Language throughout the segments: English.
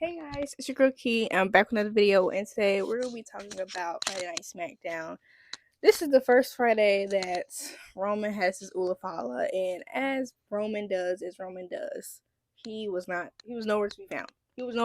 Hey guys, it's your girl Key, and I'm back with another video, and today we're going to be talking about Friday Night SmackDown. This is the first Friday that Roman has his Ulafala, and as Roman does, he was nowhere to be found. He was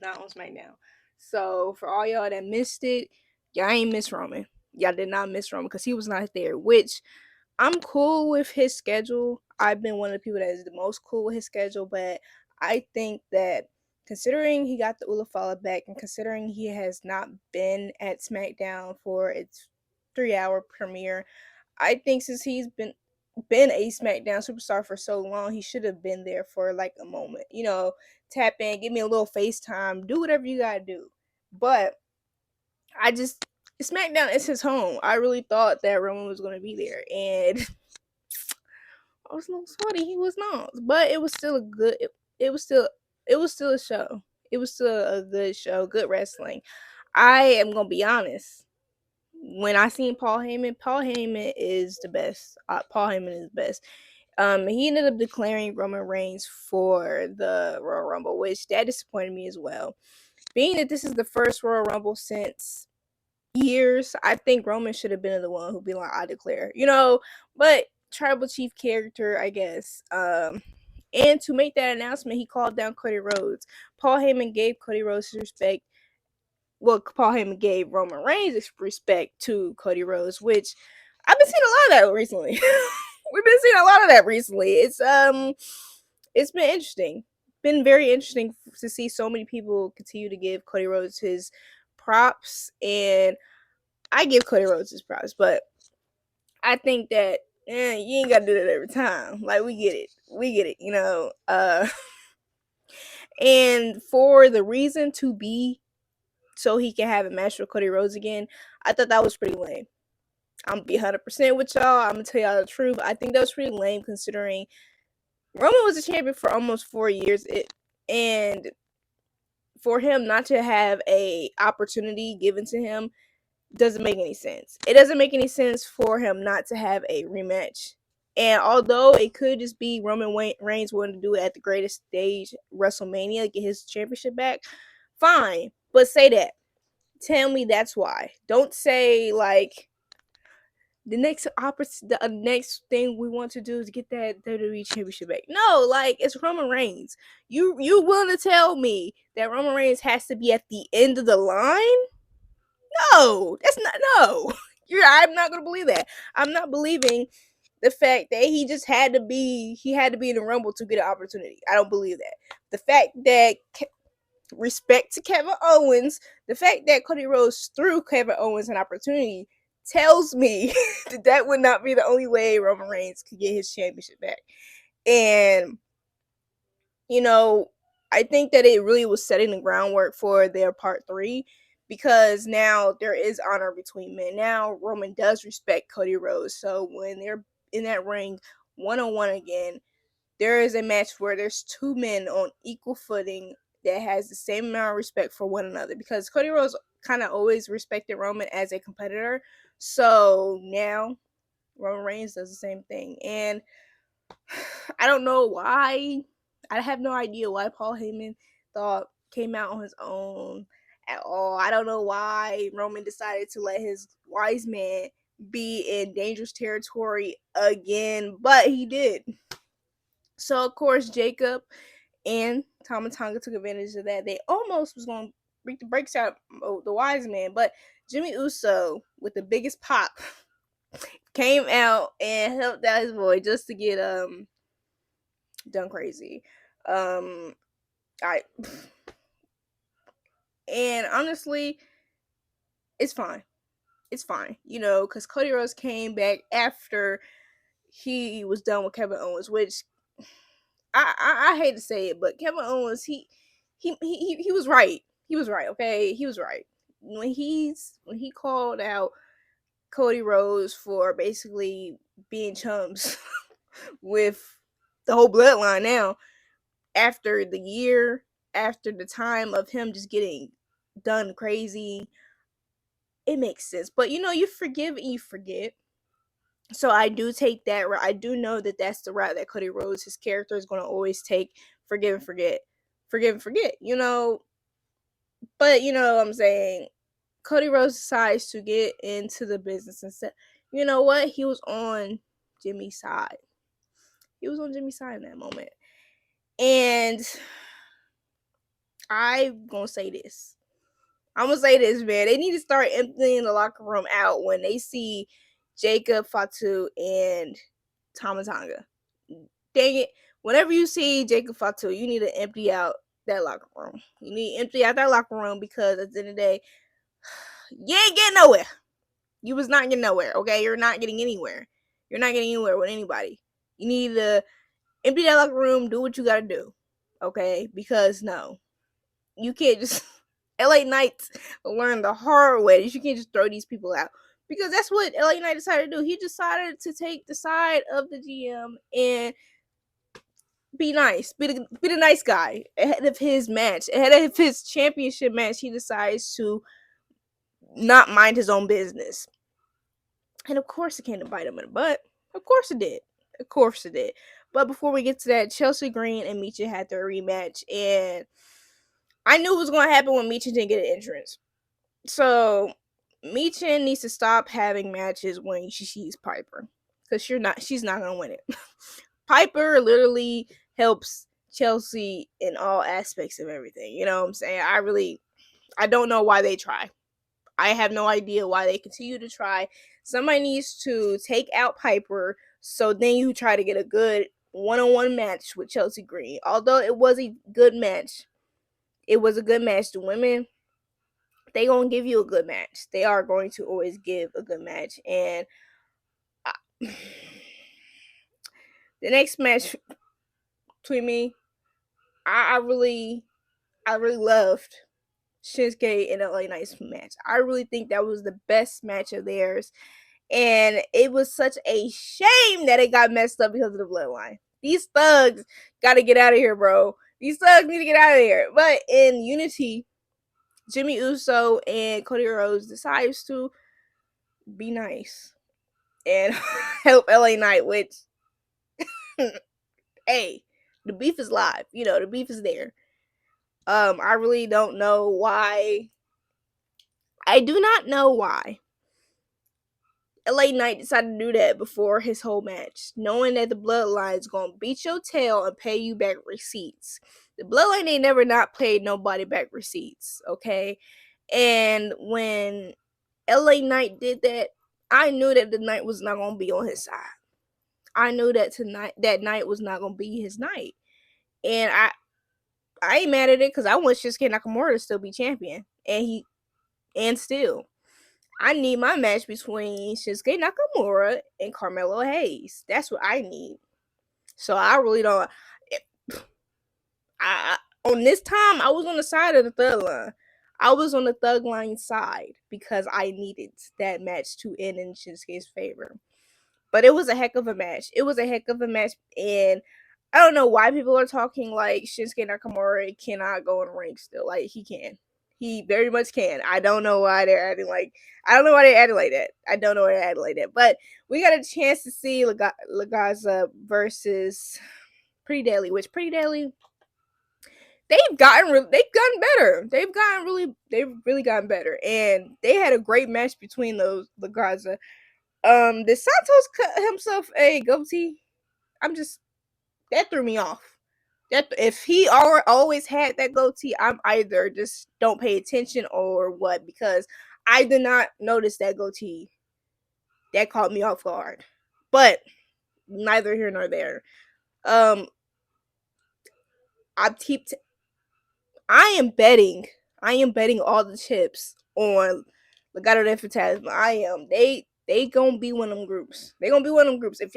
not on SmackDown. So, for all y'all that missed it, y'all ain't miss Roman. Y'all did not miss Roman, because he was not there, which I'm cool with his schedule. I've been one of the people that is the most cool with his schedule, but I think that considering he got the Ulafala back and considering he has not been at SmackDown for its 3-hour premiere, I think since he's been a SmackDown superstar for so long, he should have been there for like a moment. Tap in, give me a little FaceTime, do whatever you gotta do. But I just SmackDown is his home. I really thought that Roman was gonna be there, and I was a little sorry he was not, but it was still a good. It was still a show. It was still a good show, good wrestling. I am gonna be honest. When I seen Paul Heyman is the best. Paul Heyman is the best. He ended up declaring Roman Reigns for the Royal Rumble, which that disappointed me as well. Being that this is the first Royal Rumble since years, I think Roman should have been the one who be like, I declare, but tribal chief character, I guess. And to make that announcement, he called down Cody Rhodes. Paul Heyman gave Cody Rhodes his respect. Well, Paul Heyman gave Roman Reigns respect to Cody Rhodes, which I've been seeing a lot of that recently. We've been seeing a lot of that recently. It's been interesting. Been very interesting to see so many people continue to give Cody Rhodes his props, and I give Cody Rhodes his props, but I think that you ain't gotta do that every time. Like we get it, and for the reason to be so he can have a match with Cody Rhodes again, I thought that was pretty lame. I'm gonna be 100% with y'all. I'm gonna tell y'all the truth. I think that was pretty lame considering Roman was a champion for almost 4 years. And for him not to have a opportunity given to him doesn't make any sense. It doesn't make any sense for him not to have a rematch. And although it could just be Roman Reigns wanting to do it at the greatest stage, WrestleMania, get his championship back, fine. But say that. Tell me that's why. Don't say like the next thing we want to do is get that WWE championship back. No, like it's Roman Reigns. You willing to tell me that Roman Reigns has to be at the end of the line? No, that's not no. I'm not gonna believe that. I'm not believing the fact that he had to be in the Rumble to get an opportunity. I don't believe that. The fact that respect to Kevin Owens, the fact that Cody Rhodes threw Kevin Owens an opportunity tells me that would not be the only way Roman Reigns could get his championship back. And you know, I think that it really was setting the groundwork for their part 3 because now there is honor between men. Now Roman does respect Cody Rhodes. So when they're in that ring 1-on-1 again, there is a match where there's two men on equal footing that has the same amount of respect for one another because Cody Rhodes kind of always respected Roman as a competitor. So now Roman Reigns does the same thing. And I don't know why. I have no idea why Paul Heyman thought came out on his own at all. I don't know why Roman decided to let his wise man be in dangerous territory again, but he did. So of course Jacob and Tama Tonga took advantage of that. They almost was going to break the brakes out of the wise man, but Jimmy Uso with the biggest pop came out and helped out his boy just to get done crazy. I and honestly, it's fine. It's fine, because Cody Rhodes came back after he was done with Kevin Owens, which I hate to say it, but Kevin Owens he was right. He was right. Okay, he was right when he called out Cody Rhodes for basically being chums with the whole bloodline now after the year, after the time of him just getting done crazy, it makes sense. But you forgive and you forget. So I do take that route. I do know that that's the route that Cody Rhodes, his character, is going to always take. Forgive and forget. forgive and forget, But you know what I'm saying? Cody Rhodes decides to get into the business and said, you know what? He was on Jimmy's side. He was on Jimmy's side in that moment. And I'm going to say this. Man. They need to start emptying the locker room out when they see Jacob Fatu and Tama Tonga. Dang it. Whenever you see Jacob Fatu, you need to empty out that locker room. You need to empty out that locker room because at the end of the day, you ain't getting nowhere. You was not getting nowhere, okay? You're not getting anywhere. You're not getting anywhere with anybody. You need to empty that locker room, do what you gotta do, okay? Because no, you can't just LA Knight learned the hard way that you can't just throw these people out. Because that's what LA Knight decided to do. He decided to take the side of the GM and be nice, be the nice guy. Ahead of his match, ahead of his championship match, he decides to not mind his own business. And of course it came to bite him in the butt. Of course it did. Of course it did. But before we get to that, Chelsea Green and Micha had their rematch, and I knew it was going to happen when Micha didn't get an entrance. So Micha needs to stop having matches when she sees Piper, because she's not going to win it. Piper literally helps Chelsea in all aspects of everything. You know what I'm saying? I don't know why they try. I have no idea why they continue to try. Somebody needs to take out Piper so then you try to get a good one-on-one match with Chelsea Green. Although it was a good match. It was a good match. The women, they gonna give you a good match. They are going to always give a good match. And the next match between me, I really loved Shinsuke and LA Knight's match. I really think that was the best match of theirs. And it was such a shame that it got messed up because of the bloodline. These thugs got to get out of here, bro. These thugs need to get out of here. But in Unity, Jimmy Uso and Cody Rhodes decides to be nice and help LA Knight, which, hey, the beef is live. You know, the beef is there. I really don't know why. I do not know why LA Knight decided to do that before his whole match, knowing that the Bloodline is gonna beat your tail and pay you back receipts. The Bloodline ain't never not paid nobody back receipts, okay? And when LA Knight did that, I knew that the night was not gonna be on his side. I knew that that night was not gonna be his night, and I ain't mad at it because I want Shinsuke Nakamura to still be champion, and still. I need my match between Shinsuke Nakamura and Carmelo Hayes. That's what I need. So I really don't. I on this time I was on the side of the thug line. I was on the thug line side because I needed that match to end in Shinsuke's favor. But it was a heck of a match. It was a heck of a match, and I don't know why people are talking like Shinsuke Nakamura cannot go in the ring still. Like, he can. He very much can. I don't know why they're acting like that. I don't know why they're acting like that. But we got a chance to see Lagaza versus Pretty Deadly, which Pretty Deadly, they've gotten better. They've really gotten better. And they had a great match between those Lagaza. Did Santos cut himself a goatee? That threw me off. That if he always had that goatee, I'm either just don't pay attention or what, because I did not notice that goatee. That caught me off guard. But neither here nor there. Um, I am betting all the chips on Legado del Fantasma. I am. They gonna be one of them groups. They gonna be one of them groups. If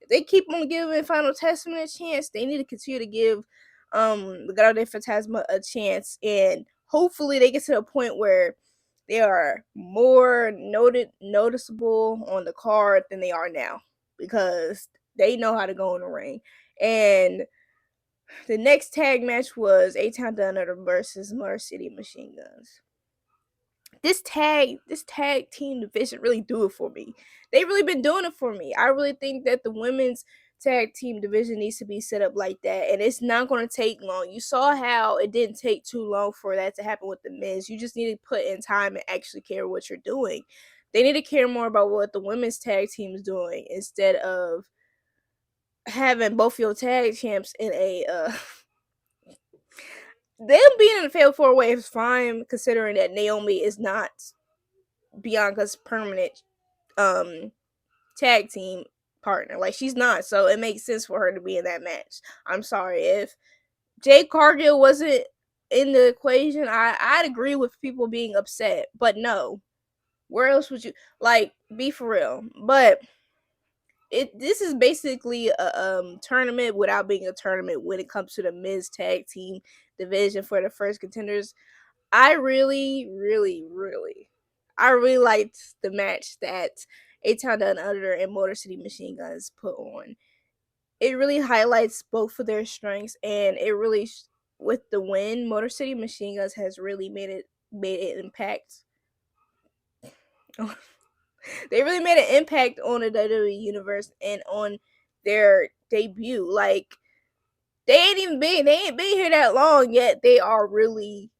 they keep on giving Final Testament a chance, they need to continue to give Legado del Fantasma a chance, and hopefully they get to a point where they are more noticeable on the card than they are now, because they know how to go in the ring. And the next tag match was A-Town Thunder versus Motor City Machine Guns. This tag team division really do it for me. They really been doing it for me. I really think that the women's tag team division needs to be set up like that, and it's not going to take long. You saw how it didn't take too long for that to happen with the Miz. You just need to put in time and actually care what you're doing. They need to care more about what the women's tag team is doing instead of having both your tag champs in a them being in a fatal 4-way is fine, considering that Naomi is not Bianca's permanent um tag team partner. Like, she's not, so it makes sense for her to be in that match. I'm sorry, if Jade Cargill wasn't in the equation, I'd agree with people being upset, but no. Where else would you, like, be for real? But this is basically a tournament without being a tournament when it comes to the Miz tag team division for the first contenders. I really liked the match that A-Town Down Under and Motor City Machine Guns put on. It really highlights both of their strengths, and it really, with the win, Motor City Machine Guns has really made an impact. They really made an impact on the WWE universe and on their debut. Like, they ain't been here that long yet. They're really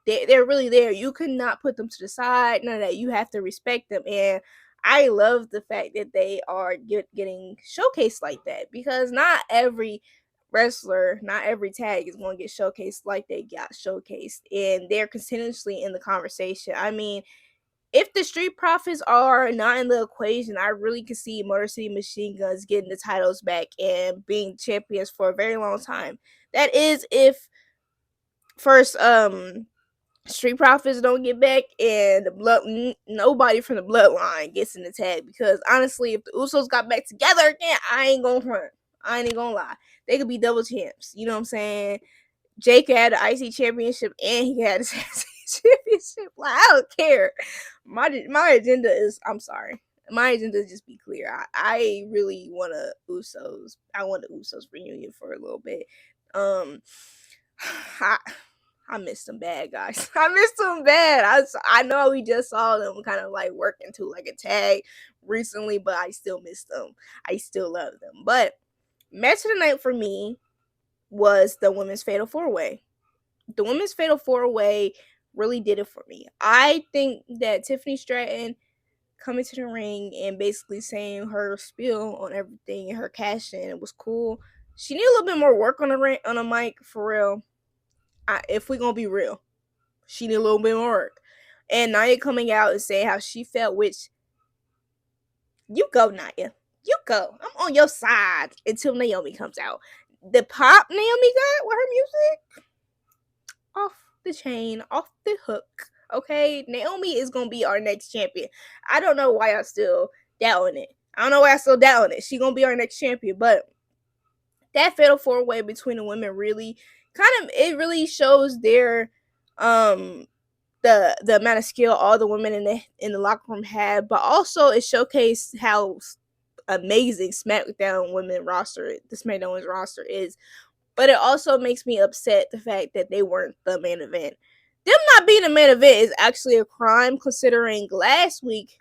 there. You could not put them to the side. None of that. You have to respect them. And I love the fact that they are getting showcased like that, because not every wrestler, not every tag is going to get showcased like they got showcased. And they're continuously in the conversation. I mean, if the Street Profits are not in the equation, I really could see Motor City Machine Guns getting the titles back and being champions for a very long time. That is if first Street Profits don't get back and nobody from the bloodline gets in the tag, because honestly, if the Usos got back together again, I ain't gonna front. I ain't gonna lie. They could be double champs. You know what I'm saying? Jake had the IC championship and he had the championship. Like, I don't care. My agenda is, I'm sorry. My agenda is just be clear. I really want I want the Usos reunion for a little bit. I, I missed them bad, guys. I missed them bad. I know we just saw them kind of like work into like a tag recently, but I still miss them. I still love them. But match of the night for me was the women's fatal 4-way. The women's fatal 4-way really did it for me. I think that Tiffany Stratton coming to the ring and basically saying her spiel on everything and her cash in, it was cool. She need a little bit more work on the mic, for real. If we gonna be real, she need a little bit more work. And Nia coming out and saying how she felt, which, you go, Nia. You go. I'm on your side until Naomi comes out. The pop Naomi got with her music, off the chain, off the hook. Okay, Naomi is gonna be our next champion. I don't know why I still doubting it. She gonna be our next champion, but that fatal 4-way between the women really it really shows their the amount of skill all the women in the locker room had, but also it showcased how amazing SmackDown women roster, the SmackDown women's roster is. But it also makes me upset the fact that they weren't the main event. Them not being the main event is actually a crime, considering last week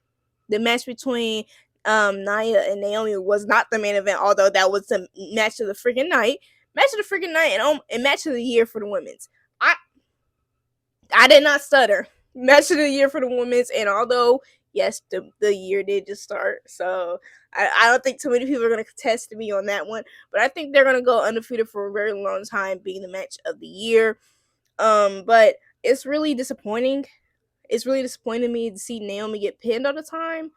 the match between Nia and Naomi was not the main event, although that was the match of the freaking night. Match of the freaking night and match of the year for the women's. I did not stutter. Match of the year for the women's, and although yes, the year did just start, so I don't think too many people are going to contest me on that one, but I think they're going to go undefeated for a very long time, being the match of the year. But it's really disappointing. It's really disappointing me to see Naomi get pinned all the time,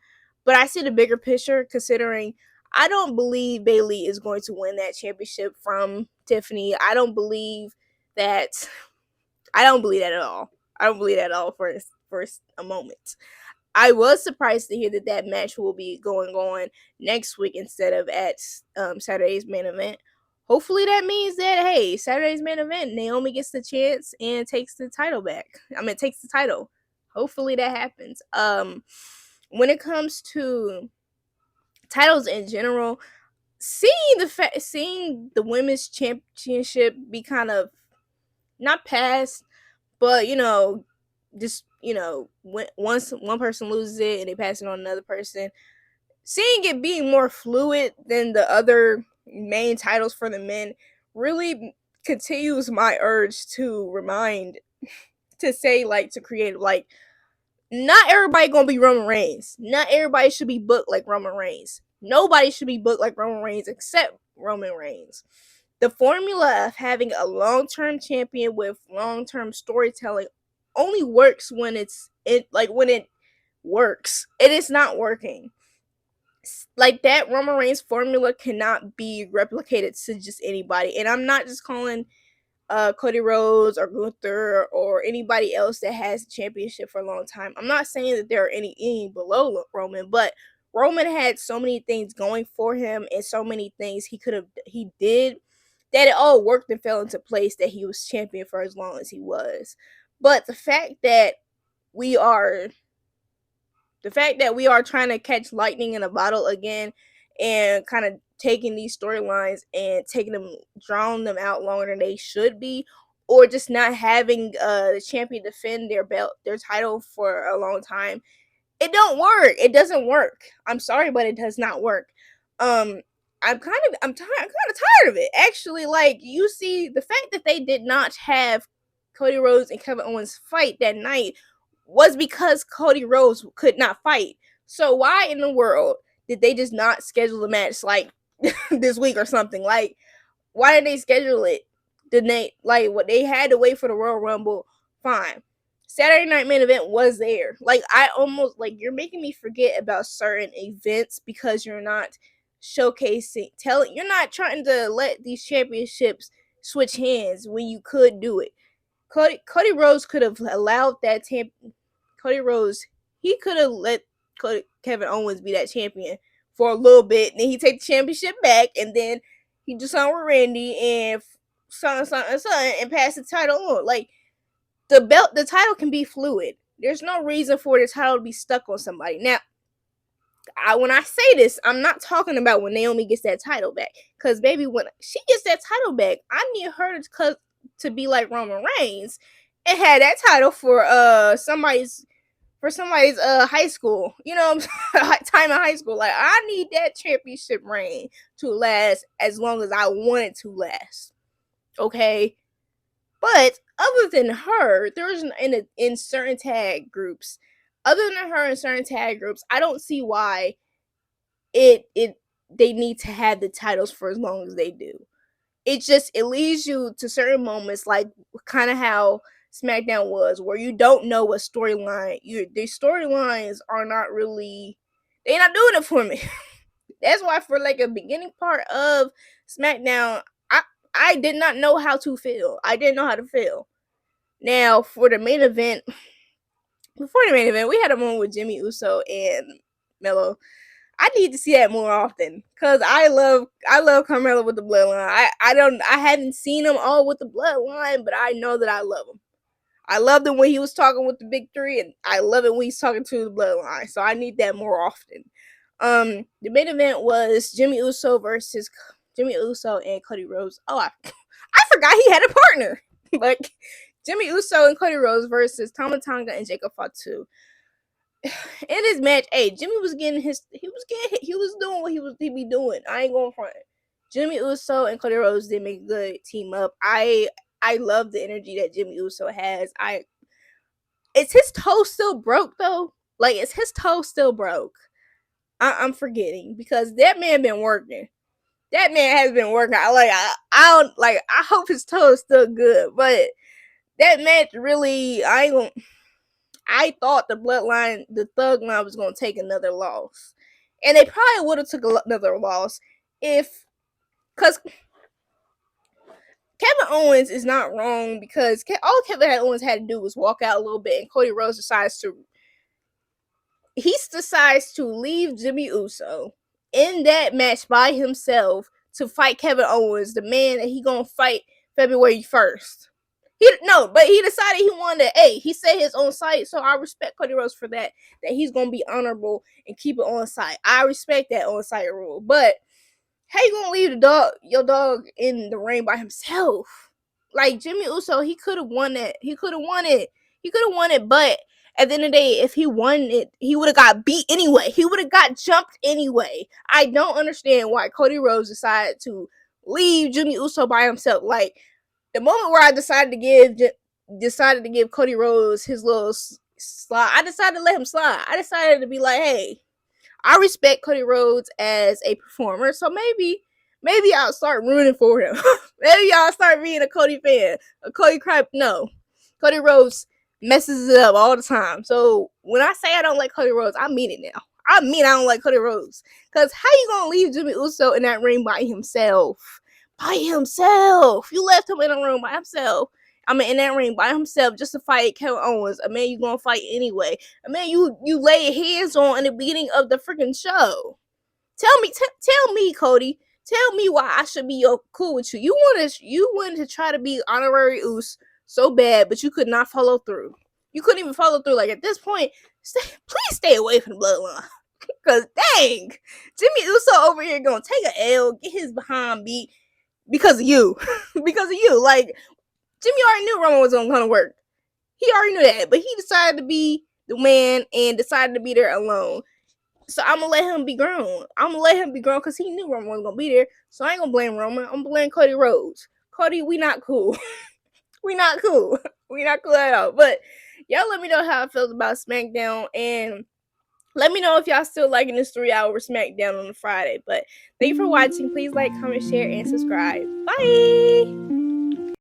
but I see the bigger picture, considering I don't believe Bayley is going to win that championship from Tiffany. I don't believe that at all. I don't believe that at all for a moment. I was surprised to hear that match will be going on next week instead of at Saturday's main event. Hopefully that means that, hey, Saturday's main event, Naomi gets the chance and takes the title back. Takes the title. Hopefully that happens. When it comes to titles in general, seeing the women's championship be kind of not passed, but just once one person loses it and they pass it on another person, seeing it being more fluid than the other main titles for the men really continues my urge to remind to say like to create like not everybody gonna be Roman Reigns. Not everybody should be booked like Roman Reigns. Nobody should be booked like Roman Reigns except Roman Reigns. The formula of having a long-term champion with long-term storytelling only works when when it works. It is not working. Like that Roman Reigns formula cannot be replicated to just anybody. And I'm not just calling Cody Rhodes or Gunther or anybody else that has the championship for a long time. I'm not saying that there are any below Roman, but Roman had so many things going for him and so many things he did that it all worked and fell into place that he was champion for as long as he was. But the fact that we are trying to catch lightning in a bottle again and kind of taking these storylines and drawing them out longer than they should be, or just not having the champion defend their title for a long time, it don't work. It doesn't work. I'm sorry, but it does not work. I'm kind of tired of it. Actually, like you see, the fact that they did not have Cody Rhodes and Kevin Owens fight that night was because Cody Rhodes could not fight. So why in the world did they just not schedule the match like this week or something? Like, why did they schedule it? Did they like what they had to wait for the Royal Rumble? Fine. Saturday Night Main Event was there. Like I almost like you're making me forget about certain events because you're not you're not trying to let these championships switch hands when you could do it. Cody Rhodes could have allowed Cody Rhodes, he could have let Kevin Owens be that champion for a little bit, and then he take the championship back, and then he do something with Randy and something, and pass the title on. Like the title can be fluid. There's no reason for the title to be stuck on somebody. Now, when I say this, I'm not talking about when Naomi gets that title back, because baby, when she gets that title back, I need her to be like Roman Reigns and had that title for somebody's high school, time in high school. Like I need that championship reign to last as long as I want it to last. Okay, but other than her, there's in certain tag groups. Other than her in certain tag groups, I don't see why it they need to have the titles for as long as they do. It leads you to certain moments, like kind of how SmackDown was, where you don't know what storyline the storylines are not really, they're not doing it for me. That's why for like a beginning part of SmackDown, I did not know how to feel. I didn't know how to feel. Now for the main event, before the main event, we had a moment with Jimmy Uso and Melo. I need to see that more often because I love Carmelo with the bloodline. I haven't seen him all with the bloodline, but I know that I love him. I loved him when he was talking with the big three, and I love it when he's talking to the bloodline. So I need that more often. The main event was Jimmy Uso and Cody Rhodes. Oh, I forgot he had a partner. Like Jimmy Uso and Cody Rhodes versus Tama Tonga and Jacob Fatu. In his match, hey, Jimmy was getting he was doing what he be doing. I ain't going front. Jimmy Uso and Cody Rhodes did make a good team up. I love the energy that Jimmy Uso has. Is his toe still broke though? Like, is his toe still broke? I'm forgetting because that man been working. That man has been working. I don't like. I hope his toe is still good, but that match really, I thought the Thug Line was gonna take another loss, and they probably would have took another loss because Kevin Owens is not wrong, because all Kevin Owens had to do was walk out a little bit, and Cody Rhodes decides to leave Jimmy Uso in that match by himself to fight Kevin Owens, the man that he gonna fight February 1st. But he decided he wanted to, he set his own site, so I respect Cody Rhodes for that he's gonna be honorable and keep it on site. I respect that on site rule, but how you gonna leave your dog in the ring by himself? Like Jimmy Uso, he could have won that. He could have won it. But At the end of the day, if he won it, he would have got beat anyway. He would have got jumped anyway. I don't understand why Cody Rhodes decided to leave Jimmy Uso by himself. Like, the moment where I decided to give Cody Rhodes his little slide, I decided to let him slide. I decided to be like, hey, I respect Cody Rhodes as a performer, so maybe I'll start rooting for him. Maybe I'll start being a Cody fan. A Cody crap. No. Cody Rhodes messes it up all the time. So when I say I don't like Cody Rhodes, I mean it now. I mean I don't like Cody Rhodes. Because how you gonna leave Jimmy Uso in that ring by himself? By himself. You left him in a room by himself. In that ring by himself just to fight Kevin Owens. A man you gonna fight anyway. A man you lay hands on in the beginning of the freaking show. Tell me, Cody. Tell me why I should be cool with you. You wanted to try to be honorary Uso so bad, but you could not follow through. You couldn't even follow through. Like, at this point, please stay away from the bloodline. Because, dang, Jimmy Uso over here gonna take a L, get his behind beat because of you. Because of you. Like, Jimmy already knew Roman was gonna work. He already knew that. But he decided to be the man and decided to be there alone. So I'm gonna let him be grown. I'm gonna let him be grown because he knew Roman wasn't gonna be there. So I ain't gonna blame Roman. I'm gonna blame Cody Rhodes. Cody, we not cool. We not cool. We not cool at all. But y'all let me know how I feel about SmackDown, and let me know if y'all still liking this 3-hour SmackDown on a Friday. But thank you for watching. Please like, comment, share, and subscribe. Bye.